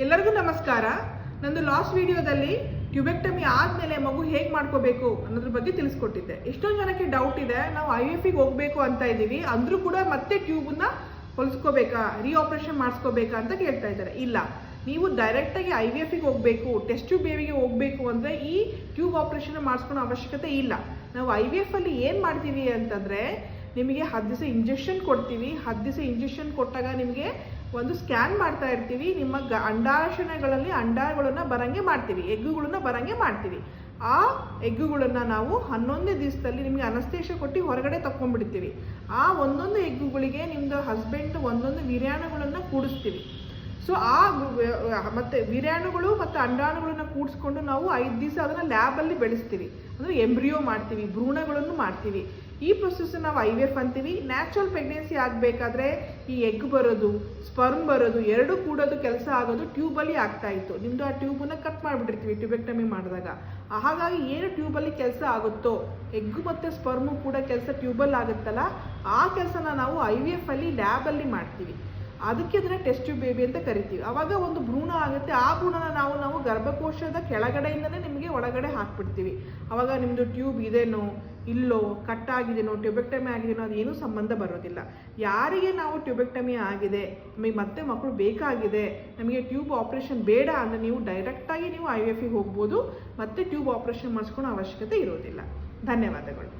ಎಲ್ಲರಿಗೂ ನಮಸ್ಕಾರ. ನಂದು ಲಾಸ್ಟ್ ವಿಡಿಯೋದಲ್ಲಿ ಟ್ಯೂಬೆಕ್ಟಮಿ ಆದಮೇಲೆ ಮಗು ಹೇಗೆ ಮಾಡ್ಕೋಬೇಕು ಅನ್ನೋದ್ರ ಬಗ್ಗೆ ತಿಳಿಸ್ಕೊಟ್ಟಿದ್ದೆ. ಎಷ್ಟೊಂದು ಜನಕ್ಕೆ ಡೌಟ್ ಇದೆ, ನಾವು IVF ಗೆ ಹೋಗಬೇಕು ಅಂತ ಇದ್ದೀವಿ, ಅಂದರೂ ಕೂಡ ಮತ್ತೆ ಟ್ಯೂಬನ್ನ ಹೊಲಿಸ್ಕೋಬೇಕಾ, ಆಪರೇಷನ್ ಮಾಡಿಸ್ಕೋಬೇಕಾ ಅಂತ ಕೇಳ್ತಾ ಇದ್ದಾರೆ. ಇಲ್ಲ, ನೀವು ಡೈರೆಕ್ಟಾಗಿ IVF ಗೆ ಹೋಗಬೇಕು, ಟೆಸ್ಟ್ ಟ್ಯೂಬ್ ಬೇಬಿಗೆ ಹೋಗಬೇಕು ಅಂದರೆ ಈ ಟ್ಯೂಬ್ ಆಪರೇಷನ್ ಮಾಡಿಸ್ಕೊಳ್ಳೋ ಅವಶ್ಯಕತೆ ಇಲ್ಲ. ನಾವು IVF ಅಲ್ಲಿ ಏನು ಮಾಡ್ತೀವಿ ಅಂತಂದರೆ, ನಿಮಗೆ 10 ದಿವಸ ಇಂಜೆಕ್ಷನ್ ಕೊಡ್ತೀವಿ. 10 ದಿವಸ ಇಂಜೆಕ್ಷನ್ ಕೊಟ್ಟಾಗ ನಿಮಗೆ ಒಂದು ಸ್ಕ್ಯಾನ್ ಮಾಡ್ತಾ ಇರ್ತೀವಿ. ನಿಮ್ಮ ಅಂಡಾಶಯಗಳಲ್ಲಿ ಅಂಡಗಳನ್ನು ಬರಂಗೆ ಮಾಡ್ತೀವಿ, ಎಗ್ಗುಗಳನ್ನ ಬರಂಗೆ ಮಾಡ್ತೀವಿ. ಆ ಎಗ್ಗುಗಳನ್ನು ನಾವು 11 ದಿವಸದಲ್ಲಿ ನಿಮಗೆ ಅನಸ್ತೇಶ ಕೊಟ್ಟು ಹೊರಗಡೆ ತಗೊಂಡ್ಬಿಡ್ತೀವಿ. ಆ ಒಂದೊಂದು ಎಗ್ಗುಗಳಿಗೆ ನಿಮ್ಮದು ಹಸ್ಬೆಂಡ್ ಒಂದೊಂದು ವೀರ್ಯಾಣುಗಳನ್ನು ಕೂಡಿಸ್ತೀವಿ. ಸೊ ಮತ್ತು ವೀರ್ಯಾಣುಗಳು ಮತ್ತು ಅಂಡಾಣುಗಳನ್ನ ಕೂಡಿಸ್ಕೊಂಡು ನಾವು 5 ದಿವಸ ಅದನ್ನು ಲ್ಯಾಬಲ್ಲಿ ಬೆಳೆಸ್ತೀವಿ. ಅಂದರೆ ಎಂಬ್ರಿಯೋ ಮಾಡ್ತೀವಿ, ಭ್ರೂಣಗಳನ್ನು ಮಾಡ್ತೀವಿ. ಈ ಪ್ರೊಸೆಸ್ ನಾವು IVF ಅಂತೀವಿ. ನ್ಯಾಚುರಲ್ ಪ್ರೆಗ್ನೆನ್ಸಿ ಆಗಬೇಕಾದ್ರೆ ಈ ಎಗ್ ಬರೋದು, ಸ್ಪರ್ಮ್ ಬರೋದು ಎರಡೂ ಕೂಡೋದು ಕೆಲಸ ಆಗೋದು ಟ್ಯೂಬಲ್ಲಿ ಆಗ್ತಾ ಇತ್ತು. ನಿಮ್ಮದು ಆ ಟ್ಯೂಬನ್ನು ಕಟ್ ಮಾಡಿಬಿಟ್ಟಿರ್ತೀವಿ ಟ್ಯೂಬೆಕ್ಟಮಿ ಮಾಡಿದಾಗ. ಹಾಗಾಗಿ ಏನು ಟ್ಯೂಬಲ್ಲಿ ಕೆಲಸ ಆಗುತ್ತೋ, ಎಗ್ಗು ಮತ್ತು ಸ್ಪರ್ಮು ಕೂಡ ಕೆಲಸ ಟ್ಯೂಬಲ್ಲಿ ಆಗುತ್ತಲ್ಲ, ಆ ಕೆಲಸನ ನಾವು IVF ಅಲ್ಲಿ ಲ್ಯಾಬಲ್ಲಿ ಮಾಡ್ತೀವಿ. ಅದಕ್ಕೆ ಅದನ್ನು ಟೆಸ್ಟ್ ಟ್ಯೂಬ್ ಬೇಬಿ ಅಂತ ಕರಿತೀವಿ. ಆವಾಗ ಒಂದು ಭ್ರೂಣ ಆಗುತ್ತೆ. ಆ ಭ್ರೂಣನ ನಾವು ಗರ್ಭಕೋಶದ ಕೆಳಗಡೆಯಿಂದನೇ ನಿಮಗೆ ಒಳಗಡೆ ಹಾಕ್ಬಿಡ್ತೀವಿ. ಆವಾಗ ನಿಮ್ಮದು ಟ್ಯೂಬ್ ಇದೇನೋ ಇಲ್ಲೋ, ಕಟ್ಟಾಗಿದೆನೋ, ಟ್ಯೂಬೆಕ್ಟಮಿ ಆಗಿದೆನೋ ಅದೇನೂ ಸಂಬಂಧ ಬರೋದಿಲ್ಲ. ಯಾರಿಗೆ ನಾವು ಟ್ಯೂಬೆಕ್ಟಮಿ ಆಗಿದೆ, ನಮಗೆ ಮತ್ತೆ ಮಕ್ಕಳು ಬೇಕಾಗಿದೆ, ನಮಗೆ ಟ್ಯೂಬ್ ಆಪ್ರೇಷನ್ ಬೇಡ ಅಂದರೆ ನೀವು ಡೈರೆಕ್ಟಾಗಿ ನೀವು IVF ಗೆ ಹೋಗ್ಬೋದು. ಮತ್ತೆ ಟ್ಯೂಬ್ ಆಪ್ರೇಷನ್ ಮಾಡಿಸ್ಕೊಳ್ಳೋ ಅವಶ್ಯಕತೆ ಇರೋದಿಲ್ಲ. ಧನ್ಯವಾದಗಳು.